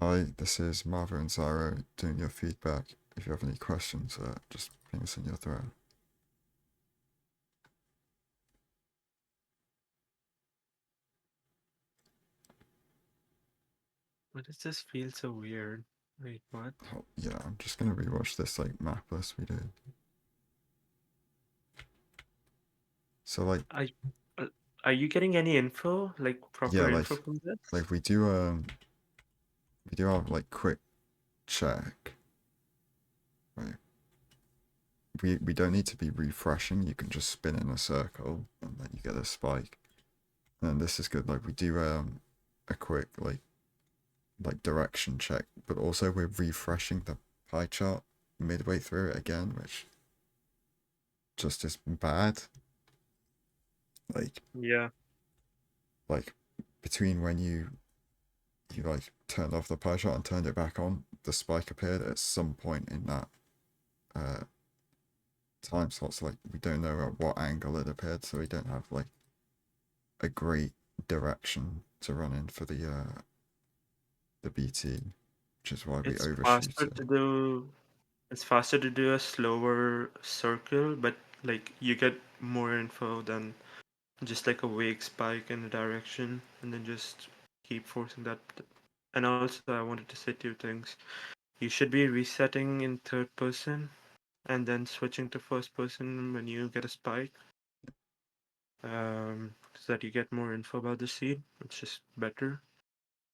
Hi, this is Mauvu and Xyroah doing your feedback. If you have any questions, just ping us in your thread. Why does this feel so weird? Wait, what? Oh, yeah, I'm just gonna rewatch this like map list we did. So like, Are, uh, are you getting any info, like yeah, proper info from this? like we do have like quick check. Right, we don't need to be refreshing. You can just spin in a circle and then you get a spike. And this is good. Like we do a quick like direction check, but also we're refreshing the pie chart midway through it again, which just is bad. Like Yeah, like between when you like turned off the pie chart and turned it back on, the spike appeared at some point in that uh time slot. So like we don't know at what angle it appeared, so we don't have like a great direction to run in for the BT, which is why we it's overshoot faster it. to do. It's faster to do a slower circle, but like you get more info than just like a vague spike in a direction, and then just keep forcing that. And also, I wanted to say two things. You should be resetting in third person and then switching to first person when you get a spike, so that you get more info about the seed. It's just better.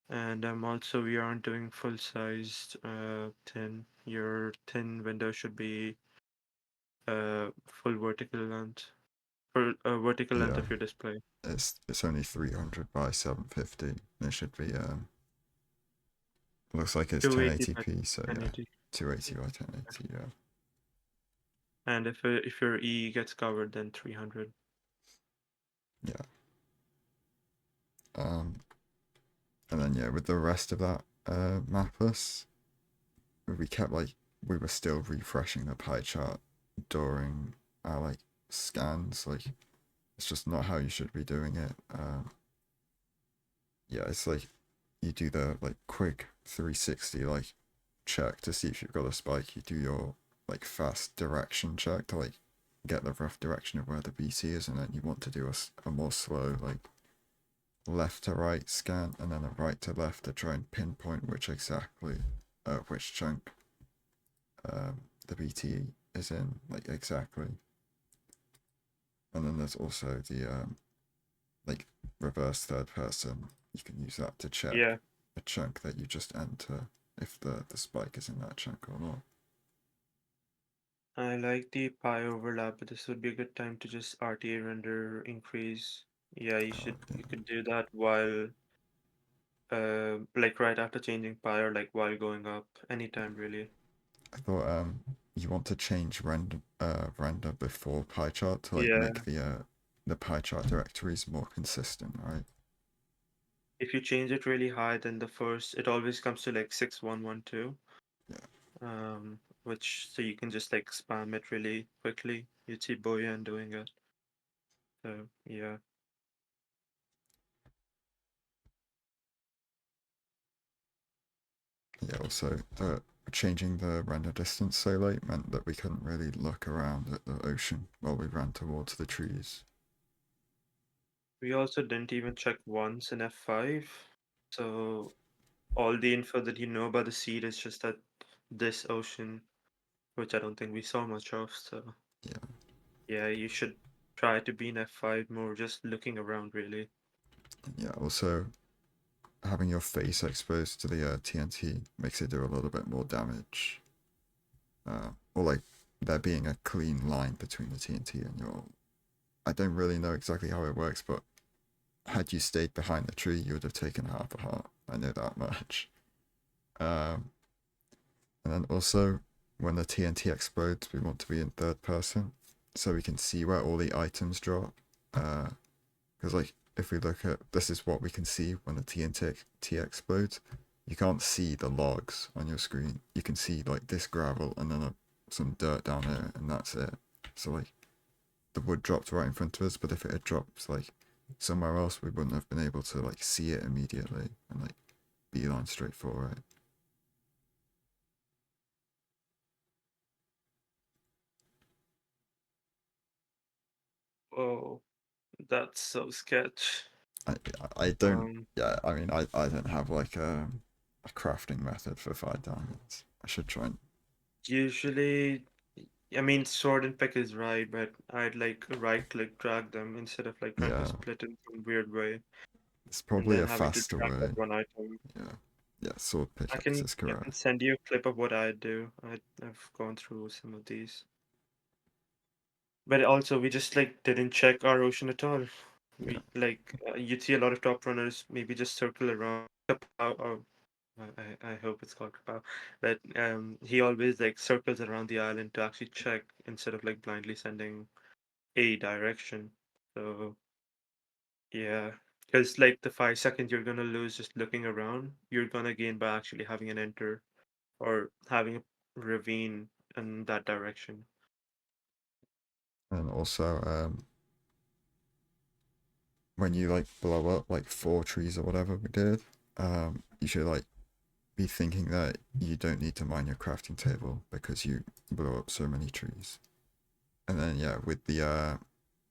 And also we aren't doing full sized thin. Your thin window should be full vertical length, for vertical length Yeah, of your display. it's only 300 by 750. It should be looks like it's 280 by 1080p, so yeah, 1080. 280 by 1080. Yeah, And if your E gets covered, then 300. yeah. Um, and then yeah, with the rest of that map list, we kept like we were still refreshing the pie chart during our like scans. Like it's just not how you should be doing it. Yeah, it's like you do the like quick 360 like check to see if you've got a spike. You do your like fast direction check to like get the rough direction of where the BC is, and then you want to do a more slow like left to right scan and then a right to left to try and pinpoint which exactly which chunk the BT is in, like exactly. And then there's also the like reverse third person. You can use that to check Yeah, a chunk that you just enter if the spike is in that chunk or not. I like the pi overlap, but this would be a good time to just RTA render increase. Yeah, Oh yeah. you could do that while like right after changing pi or like while going up anytime really. I thought you want to change render before pie chart to like Yeah, make the pie chart directories more consistent, right? if you change it really high, then the first it always comes to like 6112. Yeah. Which so you can just like spam it really quickly. You'd see Boyan doing it. So yeah. Yeah, also changing the render distance so late meant that we couldn't really look around at the ocean while we ran towards the trees. We also didn't even check once in F5. So all the info that you know about the seed is just that this ocean, which I don't think we saw much of. So Yeah, yeah, you should try to be in F5 more, just looking around really. yeah. Also, having your face exposed to the TNT makes it do a little bit more damage. Or like there being a clean line between the TNT and your. I don't really know exactly how it works, but had you stayed behind the tree, you would have taken half a heart. I know that much. Um, and then also, when the TNT explodes, we want to be in third person so we can see where all the items drop. Because, like, if we look at this, is what we can see when the TNT explodes. You can't see the logs on your screen. You can see, like, this gravel and then some dirt down here, and that's it. So, like, the wood dropped right in front of us, but if it had dropped, like, somewhere else, we wouldn't have been able to, like, see it immediately and, like, beeline straight for it. Oh, that's so sketch. I I don't. Um, Yeah, I mean, I don't have like a crafting method for 5 diamonds. I should try and. Usually, I mean, sword and pick is right, but I'd like right click drag them instead of like trying to Yeah, split in some weird way it's and probably then a having to faster drag that way. one item. Yeah, yeah. Sword pickaxe is I can correct. send you a clip of what I do. I've gone through some of these. But also, we just like didn't check our ocean at all. Yeah, We like you'd see a lot of top runners maybe just circle around. Kapow, or I hope it's called Kapow, but he always like circles around the island to actually check instead of like blindly sending a direction. So yeah, because like the 5 seconds you're gonna lose just looking around, you're gonna gain by actually having an enter or having a ravine in that direction. and also when you like blow up like 4 trees or whatever we did, you should like be thinking that you don't need to mine your crafting table because you blow up so many trees. And then yeah, with the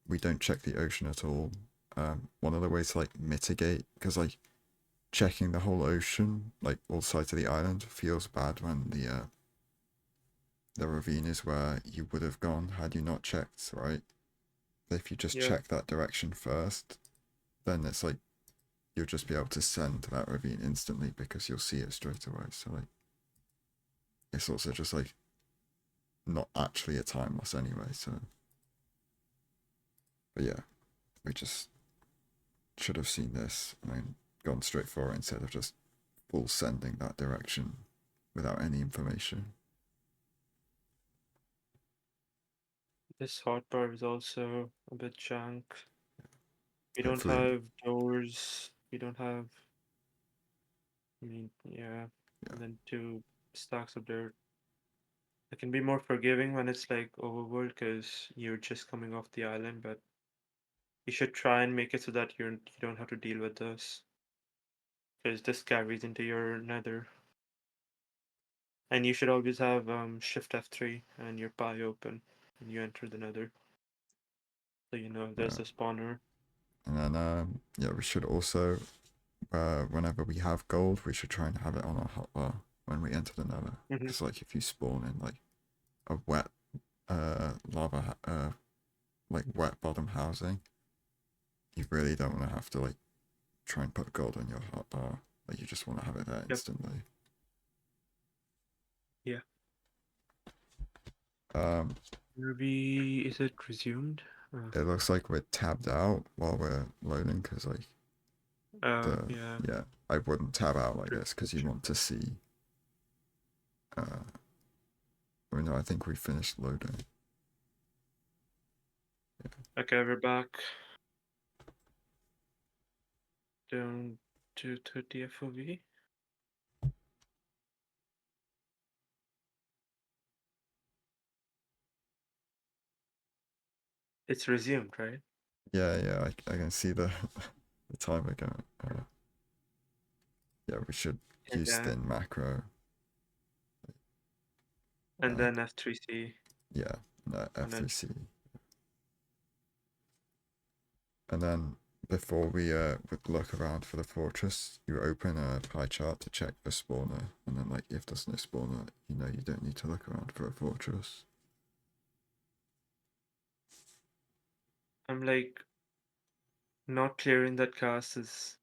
we don't check the ocean at all. One of the ways to like mitigate, because like checking the whole ocean, like all sides of the island, feels bad when the ravine is where you would have gone had you not checked, right? If you just Yeah, check that direction first, then it's like you'll just be able to send to that ravine instantly because you'll see it straight away. So like it's also just like not actually a time loss anyway. So, but yeah, we just should have seen this and then gone straight for it instead of just full sending that direction without any information. this hotbar is also a bit junk. We don't Hopefully, have doors. We don't have. I mean, yeah, yeah, and then 2 stacks of dirt. I can be more forgiving when it's like overworld because you're just coming off the island, but you should try and make it so that you don't have to deal with this because this carries into your nether. And you should always have Shift F3 and your pie open when you enter the nether, so you know yeah. there's a spawner. And then yeah, we should also whenever we have gold, we should try and have it on our hotbar when we enter the nether. Hmm. Because like if you spawn in like a wet like wet bottom housing, you really don't want to have to like try and put gold on your hotbar. Like you just want to have it there Yep. instantly. Yeah. Um, Ruby, is it resumed? it looks like we're tabbed out while we're loading because like the Yeah. yeah, I wouldn't tab out like this because you Prescription. want to see. Oh no, I think we finished loading. Okay, we're back down to 30 FOV. It's resumed, right? Yeah, yeah, I can see the the timer going. Yeah, we should And use thin macro. Uh, then F3C, yeah, no, and then F3C. And then before we would look around for the fortress, you open a pie chart to check the spawner, and then like if there's no spawner, you know you don't need to look around for a fortress. I'm like not clearing that cast is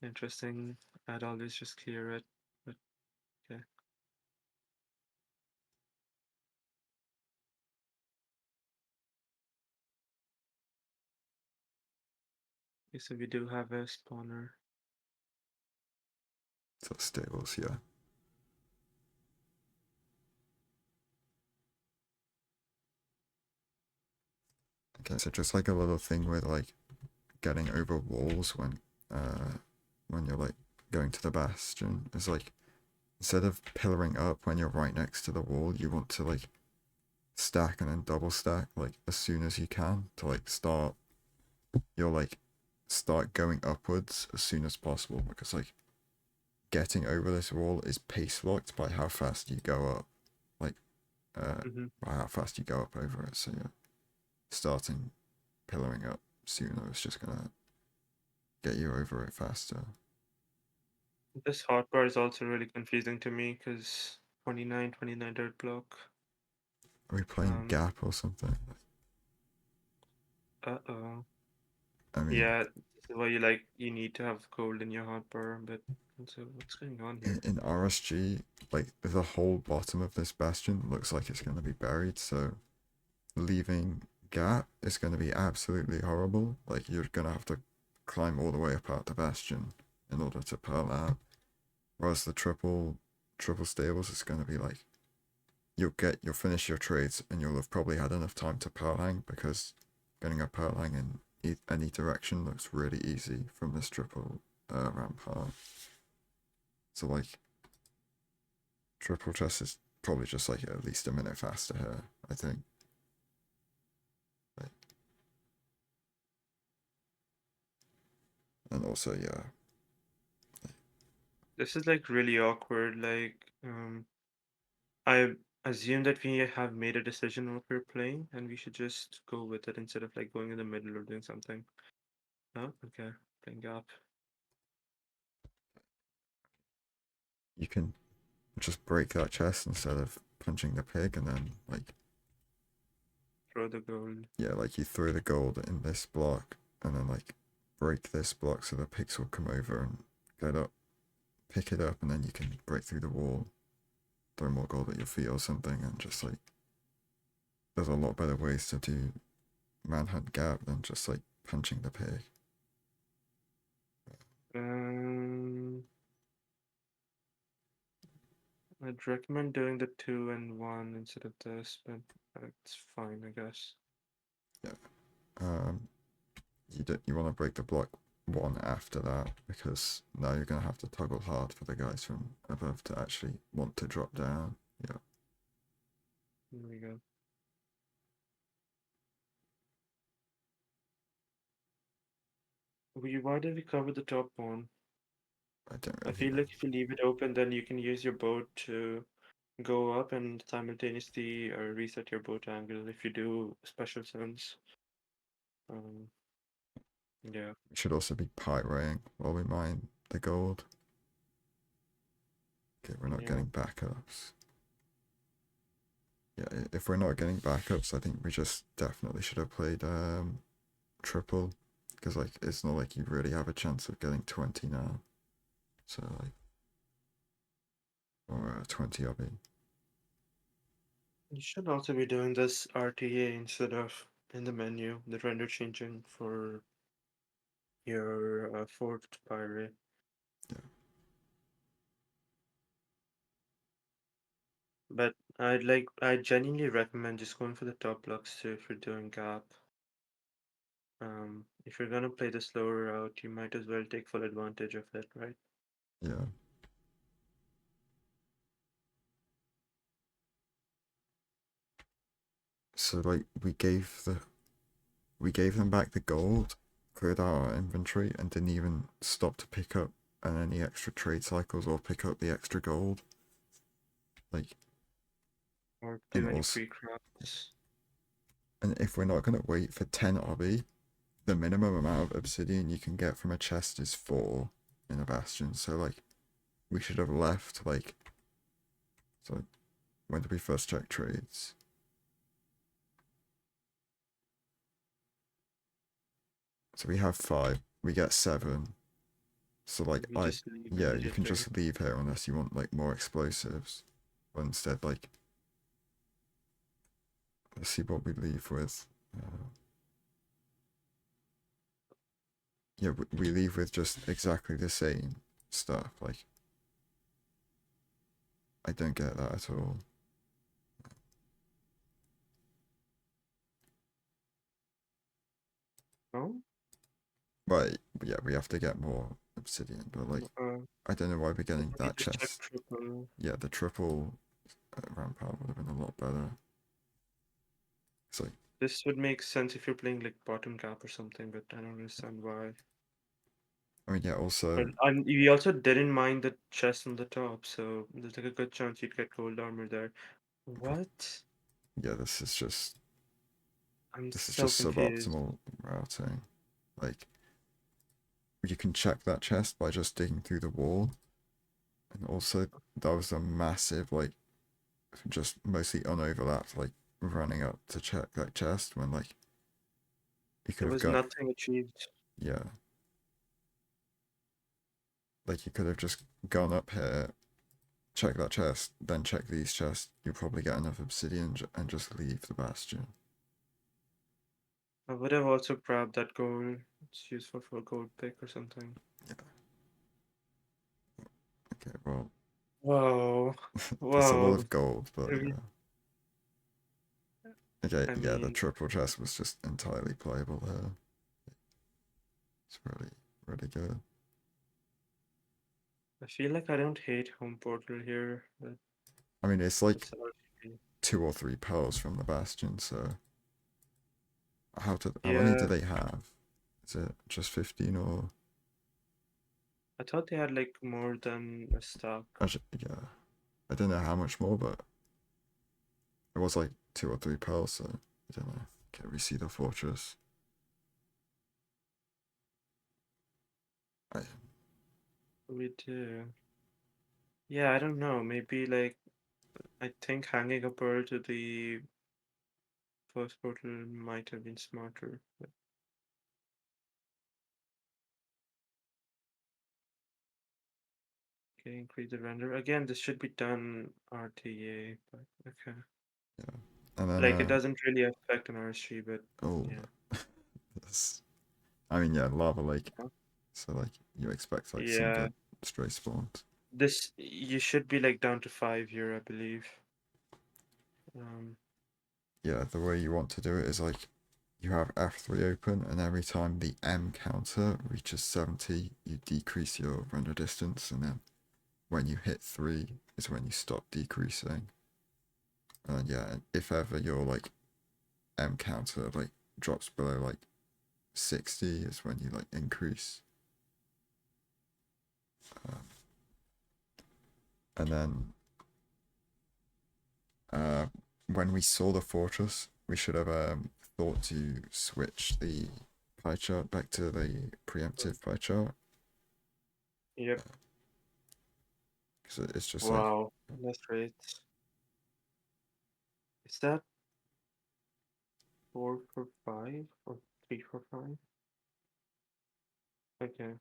interesting. I'd always just clear it, but okay. Okay, so we do have a spawner. So stables, yeah. Okay, so just like a little thing with like getting over walls when you're like going to the bastion is like instead of pillaring up when you're right next to the wall, you want to like stack and then double stack like as soon as you can to like you'll like start going upwards as soon as possible because like getting over this wall is pace locked by how fast you go up, like Hmm. by how fast you go up over it. So yeah, starting pillaring up sooner is just gonna get you over it faster. This hotbar is also really confusing to me because 29 dirt block. Are we playing Um, Gap or something? uh-oh. I mean, Yeah, this is why you need to have gold in your hotbar, but also what's going on here? in RSG, like the whole bottom of this bastion looks like it's gonna be buried, so leaving Gap is gonna be absolutely horrible. Like you're gonna have to climb all the way apart the bastion in order to pearl out. Whereas the triple stables is gonna be like you'll finish your trades and you'll have probably had enough time to pearl hang because getting a pearl hang in any direction looks really easy from this triple rampart. So like triple chest is probably just like at least a minute faster here, I think. Like, and also yeah, This is like really awkward. I assume that we have made a decision on what we're playing, and we should just go with it instead of like going in the middle or doing something. Oh, okay. Playing gap. you can just break that chest instead of punching the pig and then like Throw the gold. yeah, like you throw the gold in this block and then like break this block so the pigs will come over and get up, pick it up, and then you can break through the wall, throw more gold at your feet or something, and just like there's a lot better ways to do manhunt gap than just like punching the pig. Um, I'd recommend doing the 2 and 1 instead of this, but it's fine, I guess. Yeah. Um, you want to break the block one after that because now you're gonna have to toggle hard for the guys from above to actually want to drop down. Yeah. Here we go. Why did we cover the top one? I don't I really feel know. like if you leave it open, then you can use your boat to go up and simultaneously reset your boat angle if you do special suns. Um, yeah. We should also be pyroing while we mine the gold. Okay, we're not Yeah. getting backups. Yeah, if we're not getting backups, I think we just definitely should have played triple because like it's not like you really have a chance of getting 20 now. So like or 20 of it. You should also be doing this RTA instead of in the menu, the render changing for your fourth pirate. Yeah. But I genuinely recommend just going for the top blocks too if you're doing gap. If you're gonna play the slower route, you might as well take full advantage of it, right? Yeah. So like we gave them back the gold, cleared out our inventory, and didn't even stop to pick up any extra trade cycles or pick up the extra gold. Like, Or too and many also, pre-crafts. and if we're not gonna wait for 10 obby, the minimum amount of obsidian you can get from a chest is 4 in a bastion. So like, we should have left like, so when did we first check trades? So we have 5, we get 7. So like We just leave yeah, you can immediately. just leave here unless you want like more explosives. But instead, like, let's see what we leave with. Yeah, we leave with just exactly the same stuff. Like, I don't get that at all. Oh? But yeah, we have to get more obsidian. But like, Uh, I don't know why we're getting we that just check chest. triple. Yeah, the triple rampart would have been a lot better. It's like, This would make sense if you're playing like bottom gap or something, but I don't understand why. I mean, yeah. But Also, we also didn't mind the chest on the top, so there's like a good chance you'd get gold armor there. What? yeah, this is just I'm This is so just confused. suboptimal routing. Like, you can check that chest by just digging through the wall. And also, that was a massive, like, just mostly unoverlapped, like, running up to check that chest when, like, you could There have was got, nothing achieved. yeah, like, you could have just gone up here, check that chest, then check these chests. You'll probably get enough obsidian and just leave the bastion. I would have also grabbed that gold. It's useful for a gold pick or something. Yeah, okay, well, Whoa. there's a lot Whoa. of gold, but Really? yeah. Okay, I yeah, the mean, triple chest was just entirely playable here. It's really, really good. I feel like I don't hate home portal here, but I mean, it's like it's actually 2 or 3 pearls from the bastion, so how many do yeah. they have? Is it just 15 or I thought they had like more than a stock. actually, yeah. I don't know how much more, but it was like 2 or 3 pearls, so I don't know. Okay, we see the fortress. I, We do. Yeah, I don't know. Maybe like I think hanging a pearl to the first portal might have been smarter. But okay, increase the render. Again, this should be done RTA, but okay. yeah. And then Like it doesn't really affect an RSG, but oh, yeah. this, I mean, yeah, lava lake. Huh? So like you expect like some Yeah. good stray spawns. This you should be like down to 5 here, I believe. Um, Yeah, the way you want to do it is like you have F3 open, and every time the M counter reaches 70, you decrease your render distance, and then when you hit 3 is when you stop decreasing. And yeah, and if ever your like M counter like drops below like 60 is when you like increase. Um, and then uh, when we saw the fortress, we should have thought to switch the pie chart back to the preemptive pie chart yep. because it's just like Wow. That's great. Is that 4 for 5 or 3 for 5? Okay.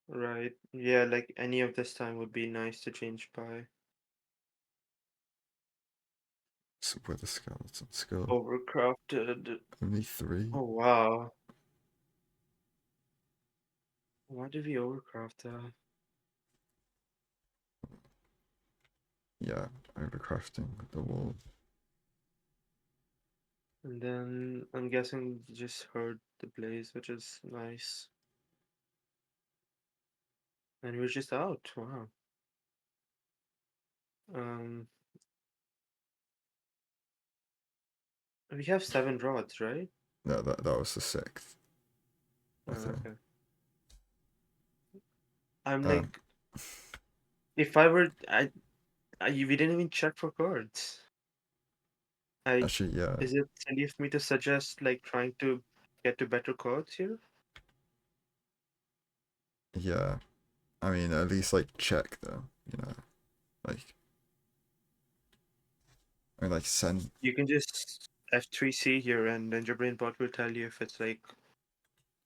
Right. Yeah, like any of this time would be nice to change by with a skeleton skull. overcrafted. Only 3? Oh wow. Why did we overcraft that? Yeah, overcrafting the wall. And then I'm guessing you just heard the blaze, which is nice. And we're just out. Wow. Um, we have 7 rods, right? No, that was the 6th, I think. Okay. I'm Um, like, if I were, we didn't even check for cards. I, actually, yeah, is it silly of me to suggest like trying to get to better cards here? yeah. I mean, at least like check them, like like send. You can just F3C here, and then your brain bot will tell you if it's like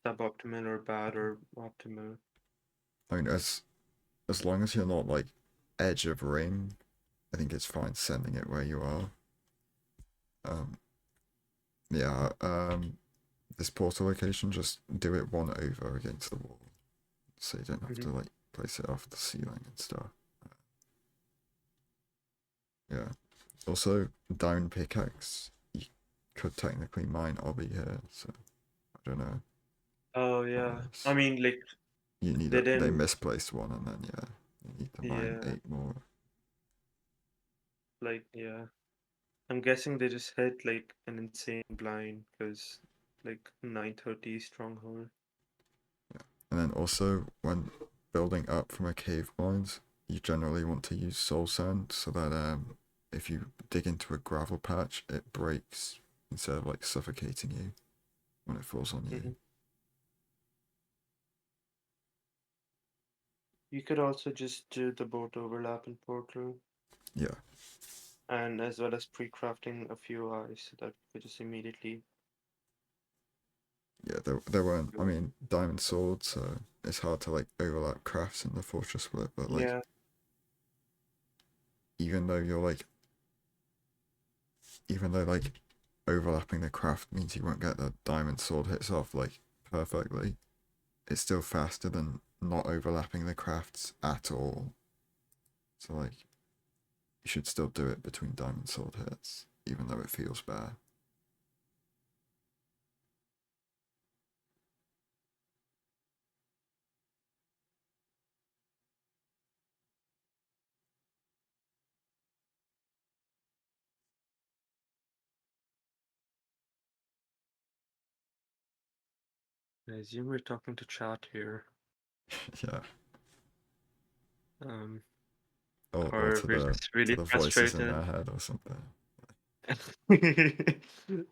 suboptimal or bad or optimal. I mean, as long as you're not like edge of ring, I think it's fine sending it where you are. Um, yeah. This portal location, just do it one over against the wall, so you don't have to Hmm. like place it off the ceiling and stuff. Yeah. Also, down pickaxe. You could technically mine obby here, so I don't know. Oh yeah. I mean, like You need they they didn't. misplaced one, and then yeah, you need to mine Yeah. 8 more. Like yeah. I'm guessing they just hit like an insane blind because like 930 stronghold. And then also, when building up from a cave mines, you generally want to use soul sand so that if you dig into a gravel patch, it breaks instead of like suffocating you when it falls on you. Mhm. You could also just do the boat overlap in Portal, Yeah, and as well as pre-crafting a few eyes so that you could just immediately yeah. There weren't. I do it. mean, diamond swords, so it's hard to like overlap crafts in the fortress split. But like, Yeah, even though you're like, even though like overlapping the craft means you won't get the diamond sword hits off like perfectly, it's still faster than not overlapping the crafts at all. So like, you should still do it between diamond sword hits, even though it feels bad. I assume we're talking to chat here. Yeah, Um, or or we're just to really the voices in frustrated. their head or something. Is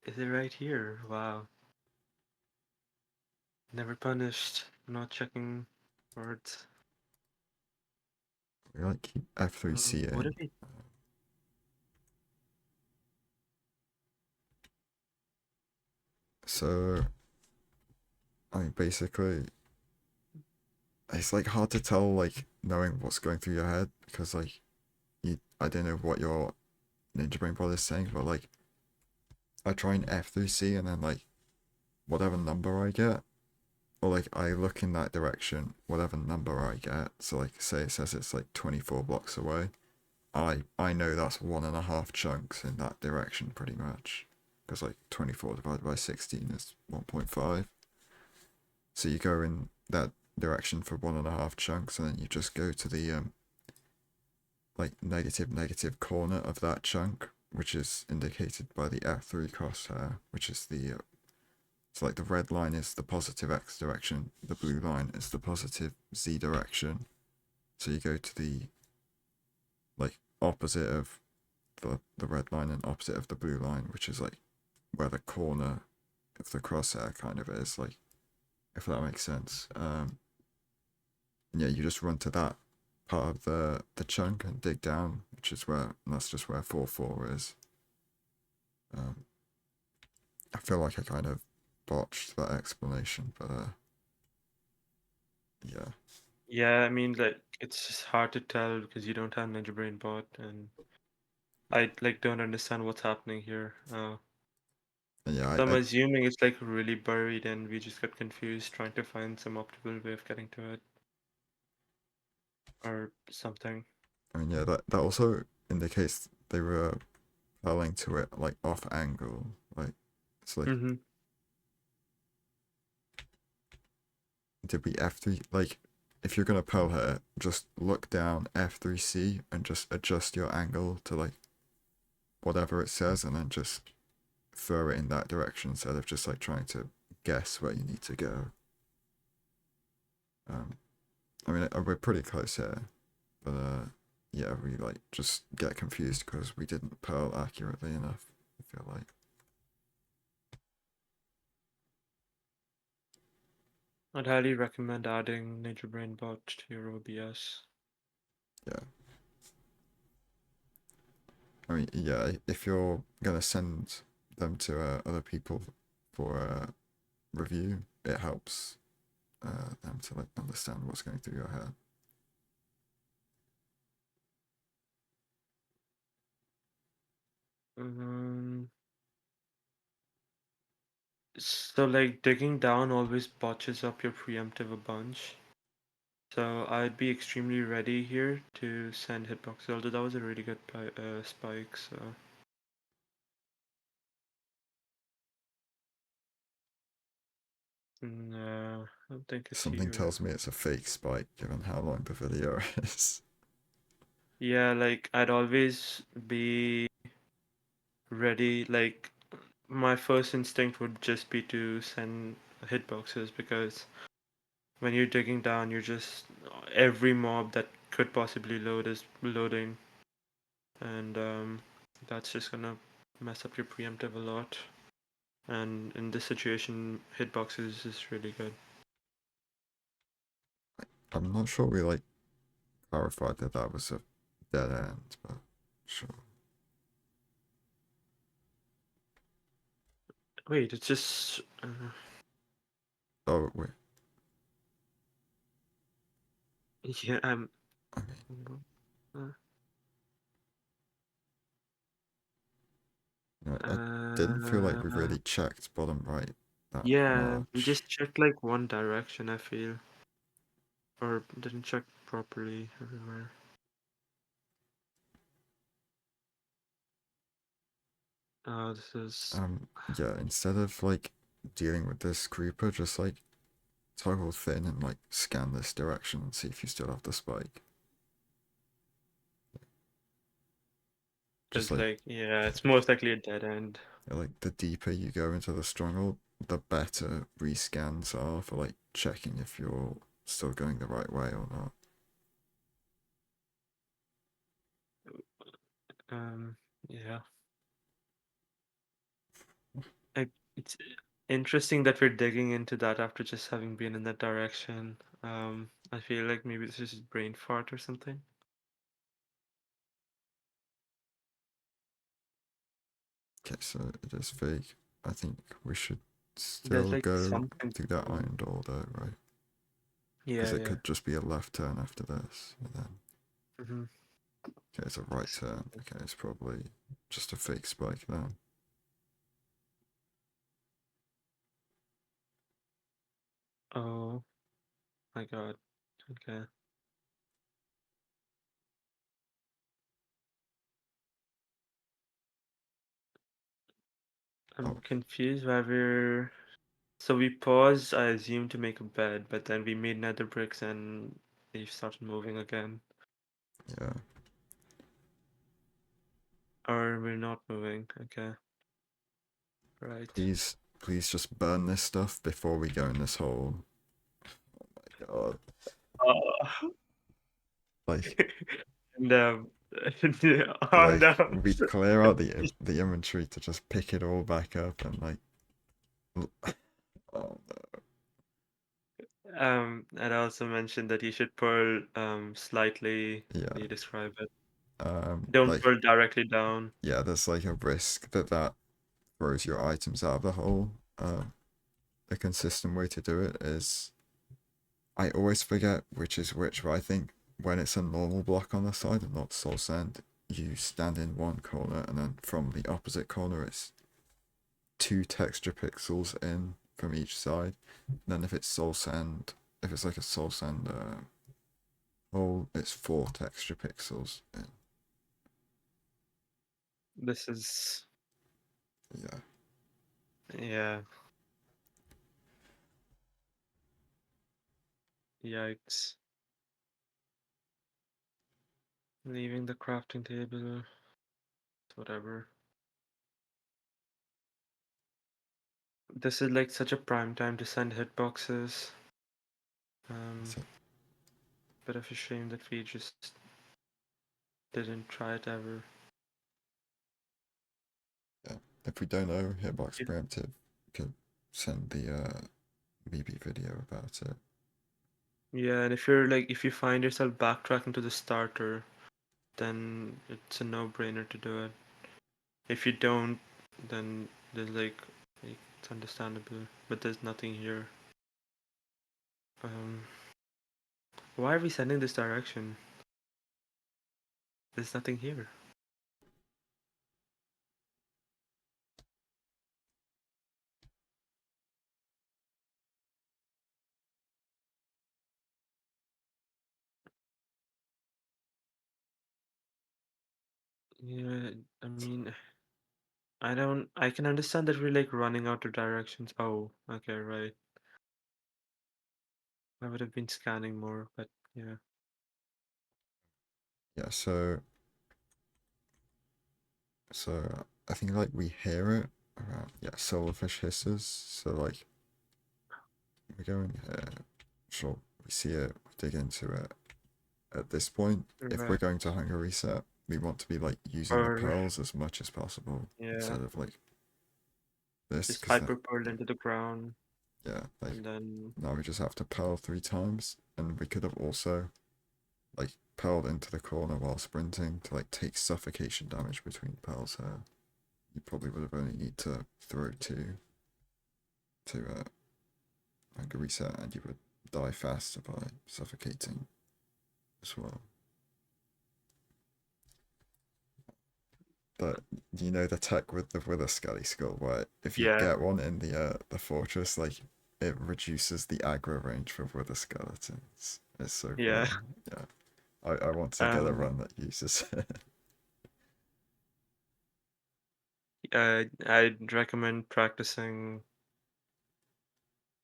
it right here? Wow. Never punished. Not checking words. We like keep What F3C'ing. did we? So I mean, basically, it's like hard to tell like knowing what's going through your head because like I don't know what your Ninja Brain Bot is saying, but like I try and F3C and then like whatever number I get, or like I look in that direction, whatever number I get. So like say it says it's like 24 blocks away. I know that's 1.5 chunks in that direction pretty much, because like 24 divided by 16 is 1.5. So you go in that direction for 1.5 chunks, and then you just go to the like negative corner of that chunk, which is indicated by the F3 crosshair, which is the so like the red line is the positive X direction, the blue line is the positive Z direction. So you go to the like opposite of the red line and opposite of the blue line, which is like where the corner of the crosshair kind of is, like if that makes sense. And yeah, you just run to that part of the chunk and dig down, which is where and that's just where 4-4 is. Um, I feel like I kind of botched that explanation, but yeah, Yeah, I mean, like it's just hard to tell because you don't have Ninja Brain Bot, and I like don't understand what's happening here. and yeah, So I'm assuming it's like really buried, and we just got confused trying to find some optimal way of getting to it or something. I mean, yeah, that also indicates they were pelling to it like off angle, like it's like Mm-hmm. did we F3 like if you're gonna pearl here, just look down F3C and just adjust your angle to like whatever it says and then just throw it in that direction instead of just like trying to guess where you need to go. Um, I mean, we're pretty close here, but yeah, we like just get confused because we didn't pearl accurately enough. I feel like. I'd highly recommend adding Ninja Brain Bot to your OBS. Yeah, I mean, yeah, if you're gonna send them to other people for review, it helps them to like understand what's going through your head. Um, so like digging down always botches up your preemptive a bunch. So I'd be extremely ready here to send hitboxes, although that was a really good spike, so no, I don't think it's Something you. tells me it's a fake spike, given how long the video is. Yeah, like I'd always be ready, like my first instinct would just be to send hitboxes because when you're digging down, you're just every mob that could possibly load is loading, and that's just gonna mess up your preemptive a lot. And in this situation, hitboxes is really good. I'm not sure we like clarified that that was a dead end, but sure. Wait, it's just. Oh wait, Yeah, I'm. I mean, Uh, I didn't feel like we uh, really checked bottom right that yeah, we much. just checked like one direction, I feel. Or didn't check properly everywhere. Oh, this is. Yeah, instead of like dealing with this creeper, just like toggle thin and like scan this direction and see if you still have the spike. Just It's like like, yeah, it's most likely a dead end. the deeper you go into the stronghold, the better rescans are for like checking if you're still going the right way or not. Um, yeah. I, it's interesting that we're digging into that after just having been in that direction. I feel like maybe this is brain fart or something. Okay, so it is fake. I think we should There's still like go something through that wrong. iron door though, right? Because Yeah, it yeah. could just be a left turn after this, and then Mm-hmm. okay, it's a right turn. Okay, it's probably just a fake spike then. Oh my God. Okay. I'm Oh, confused why we're. So we paused, I assume, to make a bed, but then we made nether bricks and they started moving again. yeah. Or we're not moving. Okay. Right. Please just burn this stuff before we go in this hole. God, Oh. like And oh like no. we'd clear out the inventory to just pick it all back up and like oh I'd also mentioned that you should pull slightly. yeah. How do you describe it? Don't Like pull directly down. yeah, there's like a risk that that throws your items out of the hole. A consistent way to do it is I always forget which is which, but I think when it's a normal block on the side and not soul sand, you stand in one corner and then from the opposite corner it's 2 texture pixels in from each side. And then if it's soul sand, if it's like a soul sand hole, it's 4 texture pixels in. This is Yeah. yeah. Yikes. Leaving the crafting table. Whatever. This is like such a prime time to send hitboxes. Um, So bit of a shame that we just didn't try it ever. yeah. If we don't know hitbox If, preemptive, we could send the maybe video about it. yeah, and if you're like if you find yourself backtracking to the starter, then it's a no-brainer to do it. If you don't, then there's like it's understandable, but there's nothing here. Um, why are we sending this direction? There's nothing here. Yeah, I mean, I don't. I can understand that we're like running out of directions. Oh, okay, right. I would have been scanning more, but yeah. Yeah, so I think like we hear it around yeah, silverfish hisses. So like we go in here, sure, we see it, we dig into it. At this point, if we're Right. going to hunger reset, we want to be like using the Or pearls as much as possible yeah, instead of like this, just because hyper pearl into the ground, yeah, like and then now we just have to pearl 3 times, and we could have also like pearled into the corner while sprinting to like take suffocation damage between pearls here. You probably would have only need to throw 2 to like reset, and you would die faster by suffocating as well. But you know the tech with the Wither Skelly Skull, where if you yeah, get one in the fortress, like it reduces the aggro range for Wither Skeletons. It's so yeah. fun. Yeah, I want to get a Um, run that uses it. I'd recommend practicing.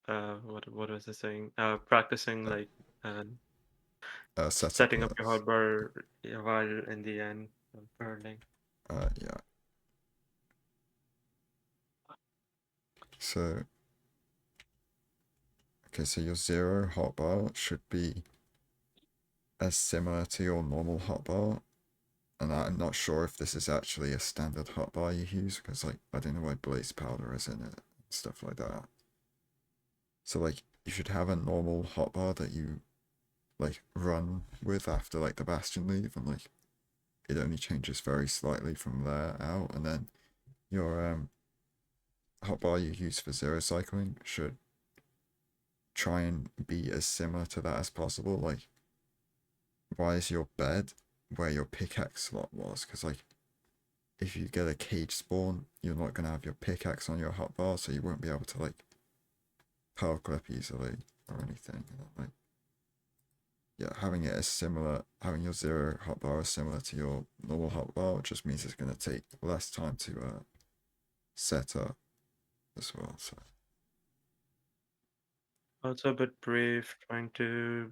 What was I saying? Practicing like uh, Setup setting up your perks. hotbar while in the end pearling. Yeah. So okay, so your 0 hotbar should be as similar to your normal hotbar, and I'm not sure if this is actually a standard hotbar you use, because like I don't know why blaze powder is in it and stuff like that. So like you should have a normal hotbar that you like run with after like the bastion leave, and like it only changes very slightly from there out, and then your hotbar you use for 0 cycling should try and be as similar to that as possible. Like, why is your bed where your pickaxe slot was? Because like if you get a cage spawn, you're not gonna have your pickaxe on your hotbar, so you won't be able to like power clip easily or anything. Like, yeah, having it as similar, having your 0 hotbar as similar to your normal hotbar just means it's gonna take less time to set up as well. So Also a bit brave trying to.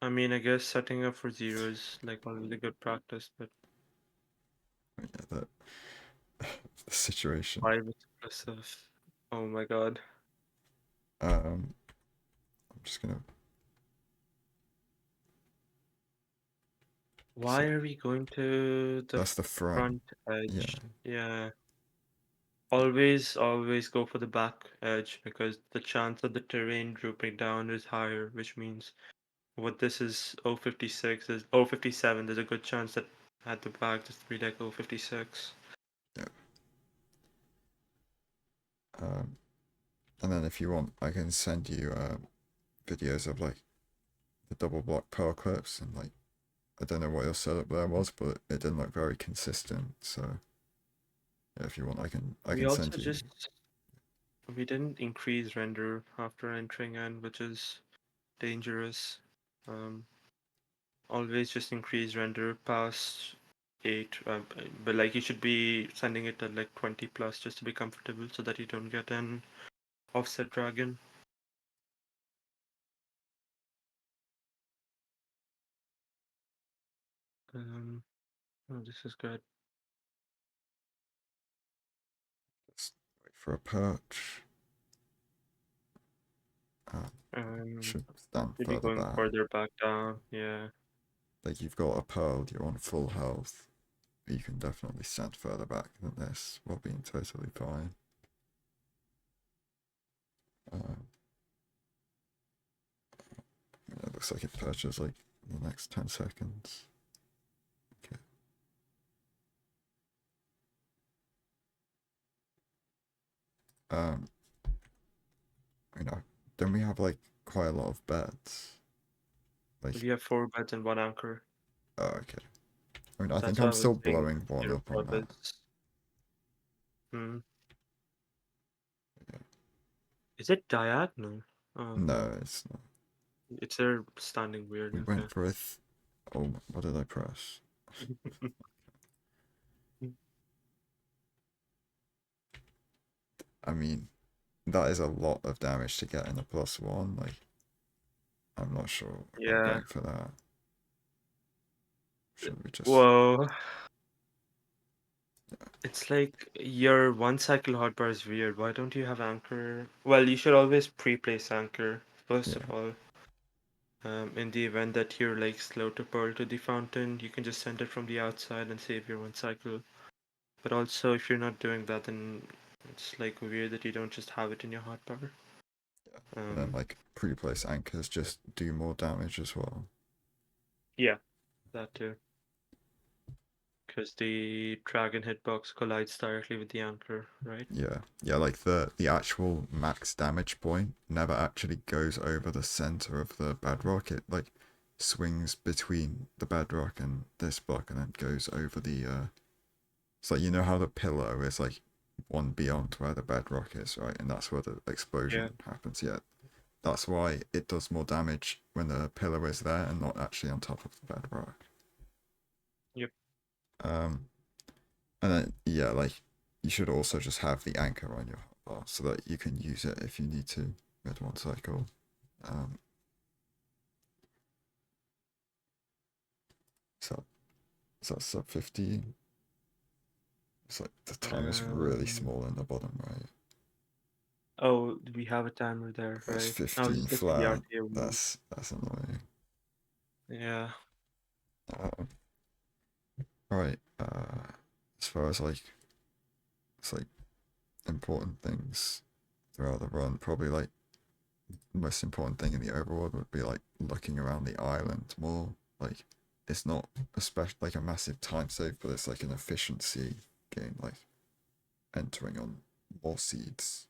I mean, I guess setting up for zero is like already good practice, but yeah, that the situation. 5 explosive. Oh my god. I'm just gonna. So Why are we going to the that's the front. front Yeah, edge? Yeah. Always go for the back edge because the chance of the terrain drooping down is higher, which means what this is 056 is 057. There's a good chance that at the back just be like 056. yeah. Um, and then if you want, I can send you videos of like the double block power clips, and like I don't know what your setup there was, but it didn't look very consistent. So yeah, if you want, I We can also send you. just we didn't increase render after entering in, which is dangerous. Um, Always just increase render past 8, but like you should be sending it at like 20 plus just to be comfortable so that you don't get an offset dragon. Um, oh, this is good. Just wait for a perch. Uh, Um, should stand Should be further going back. further back down. Yeah. Like you've got a pearl, you're on full health. You can definitely stand further back than this while being totally fine. Um, it looks like it perches like in the next 10 seconds. Okay. Um, you know, then we have like quite a lot of beds. Like, We have 4 beds and 1 anchor. oh, okay. I mean, I think That's why I'm I was still saying blowing one zero up on prob that. is. Hmm. Yeah. Is it diagonal? Oh No, no. it's not. It's there standing weird. We Okay. went for a. Oh, what did I press? I mean, that is a lot of damage to get in a +1. Like, I'm not sure about Yeah. going for that. Should we just. Whoa. It's like your 1 cycle hotbar is weird. Why don't you have anchor? Well, you should always pre-place anchor, first Yeah. of all. In the event that you're like slow to pearl to the fountain, you can just send it from the outside and save your one cycle. But also, if you're not doing that, then it's like weird that you don't just have it in your hotbar. And then Um, like pre-placed anchors just do more damage as well. yeah, that too. Because the dragon hitbox collides directly with the anchor, right? Yeah, like the actual max damage point never actually goes over the center of the bedrock. It like swings between the bedrock and this block and then goes over the it's like you know how the pillow is like one beyond where the bedrock is, right? And that's where the Yeah. explosion happens. Yeah. That's why it does more damage when the pillow is there and not actually on top of the bedrock. Yep. Um And then, yeah, like you should also just have the anchor on your hotbar so that you can use it if you need to with one cycle. Um, so, so sub 15. It's like the timer's really Um, small in the bottom right. oh, we have a timer there, It's right? I was 15 just looking at the flat. RTA one. That's annoying. Yeah. Uh, right. As far as like it's like important things throughout the run, probably like most important thing in the overworld would be like looking around the island more. Like it's not especially like a massive time save, but it's like an efficiency game. Like entering on more seeds.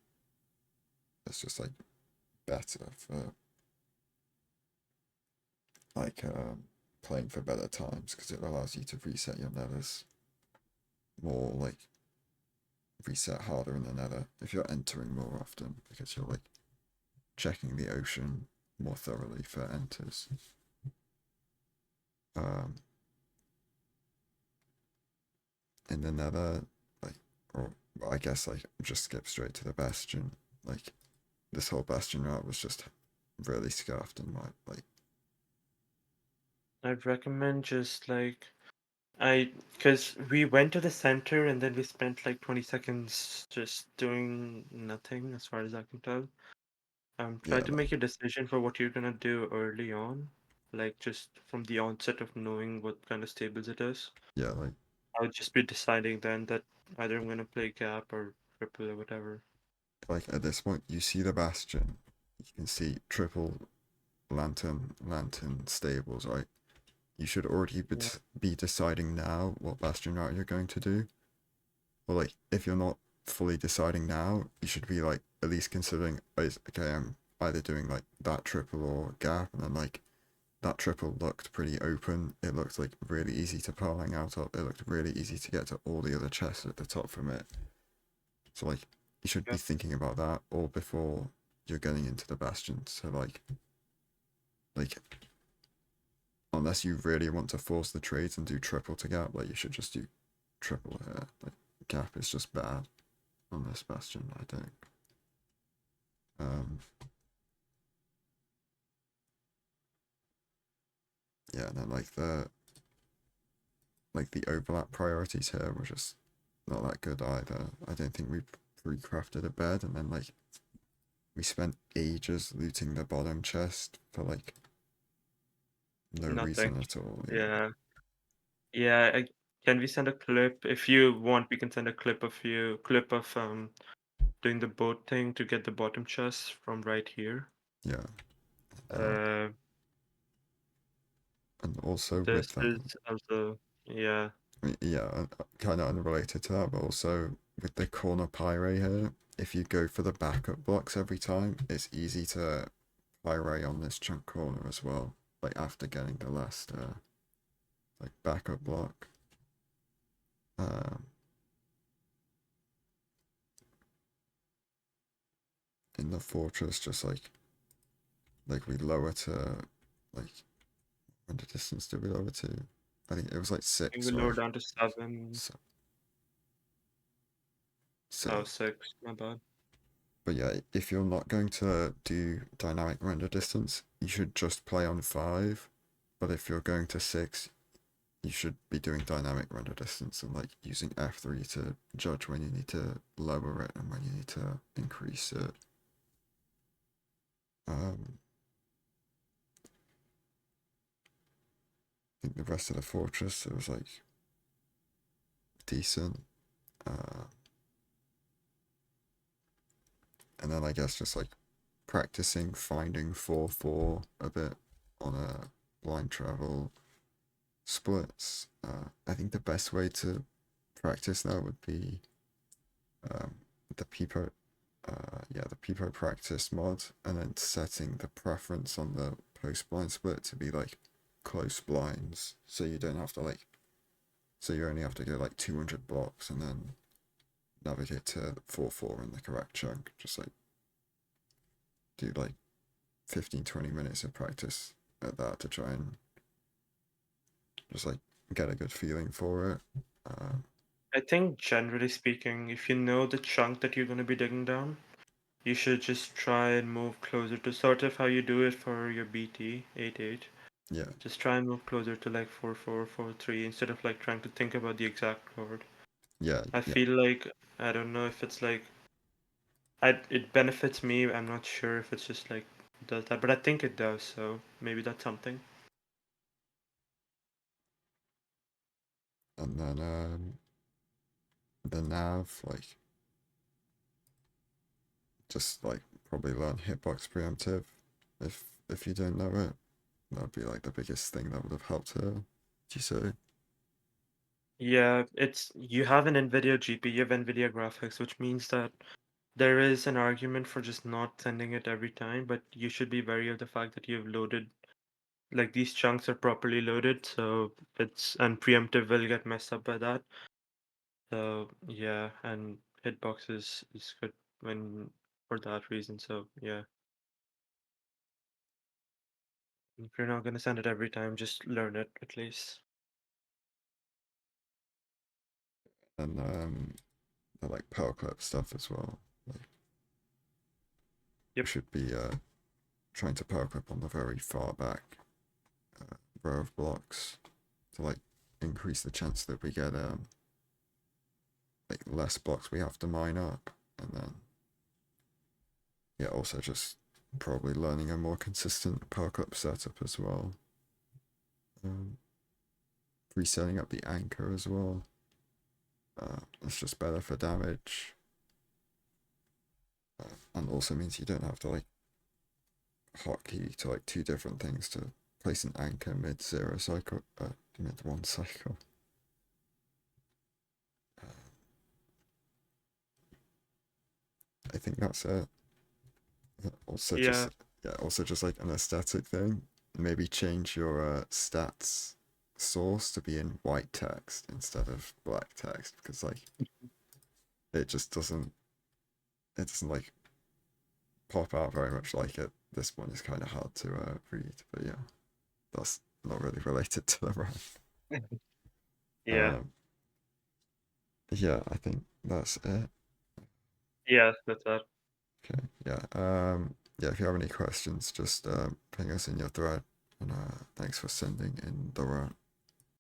It's just like better for like playing for better times because it allows you to reset your nethers more like reset harder in the nether if you're entering more often because you're like checking the ocean more thoroughly for enters. Um, in the nether, like, or well, I guess like just skip straight to the bastion. Like this whole bastion route was just really scuffed in my like. I'd recommend just like because we went to the center and then we spent like 20 seconds just doing nothing as far as I can tell. Try Yeah, to like make a decision for what you're gonna do early on, like just from the onset of knowing what kind of stables it is. yeah, like I'll just be deciding then that either I'm gonna play Gap or Triple or whatever. like at this point you see the bastion, you can see triple lantern stables, right? You should already Yeah. be deciding now what bastion route you're going to do. Or like if you're not fully deciding now, you should be like at least considering okay, I'm either doing like that triple or gap, and then like that triple looked pretty open. It looked like really easy to parling out of. It looked really easy to get to all the other chests at the top from it. So like you should be Yeah. thinking about that all before you're getting into the bastion. So like unless you really want to force the trades and do triple to gap, like you should just do triple here. Like gap is just bad on this bastion, I think. Um, yeah, and then like the overlap priorities here were just not that good either. I don't think we pre-crafted a bed, and then like we spent ages looting the bottom chest for like no Nothing. reason at all. Yeah, Yeah. Yeah. Can we send a clip? If you want, we can send a clip of doing the boat thing to get the bottom chest from right here. yeah. Uh, Uh, and also with this that, is also yeah. I mean, yeah, kind of unrelated to that, but also with the corner pyre here, if you go for the backup blocks every time, it's easy to pyre on this chunk corner as well. Like after getting the last like backup block. Um, in the fortress, just like we lower to like when the distance did we lower to? I think it was like I think we 6, lower right? down to 7. So, Oh, 6. 6. My bad. But yeah, if you're not going to do dynamic render distance, you should just play on 5. But if you're going to 6, you should be doing dynamic render distance and like using F3 to judge when you need to lower it and when you need to increase it. Um, think the rest of the fortress, it was like decent. And then I guess just like practicing finding 4-4 a bit on a blind travel splits. I think the best way to practice that would be um, the Peepo, the Peepo practice mod, and then setting the preference on the post blind split to be like close blinds, so you don't have to like, so you only have to go like 200 blocks and then navigate to 4-4 in the correct chunk. Just like do like 15-20 minutes of practice at that to try and just like get a good feeling for it. I think generally speaking, if you know the chunk that you're going to be digging down, you should just try and move closer to sort of how you do it for your BT 8-8. Yeah, Just try and move closer to like 4-4, 4-3 instead of like trying to think about the exact chord. yeah, I yeah. feel like I don't know if it's like it benefits me. I'm not sure if it's just like does that, but I think it does. So maybe that's something. And then the nav, like just like probably learn hitbox preemptive if you don't know it. That would be like the biggest thing that would have helped her. Would you say? Yeah, it's you have an NVIDIA GPU, you have NVIDIA graphics, which means that there is an argument for just not sending it every time, but you should be wary of the fact that you've loaded, like these chunks are properly loaded, so it's and preemptive will get messed up by that. So yeah, and hitbox is good when for that reason. So yeah, if you're not gonna send it every time, just learn it at least. And the like power clip stuff as well. Like we Yep. should be trying to power clip on the very far back row of blocks to like increase the chance that we get like less blocks we have to mine up, and then yeah, also just probably learning a more consistent power clip setup as well. Resetting up the anchor as well. It's just better for damage, and also means you don't have to like hotkey to like two different things to place an anchor mid zero cycle, mid one cycle. Uh, I think that's it. Also, Yeah. just yeah, also just like an aesthetic thing. Maybe change your stats source to be in white text instead of black text because like it just doesn't like pop out very much like it. This one is kind of hard to read, but yeah, that's not really related to the run. Yeah. Um, yeah, I think that's it. Yeah, that's that. Okay, yeah. Yeah, if you have any questions, just ping us in your thread. And thanks for sending in the run.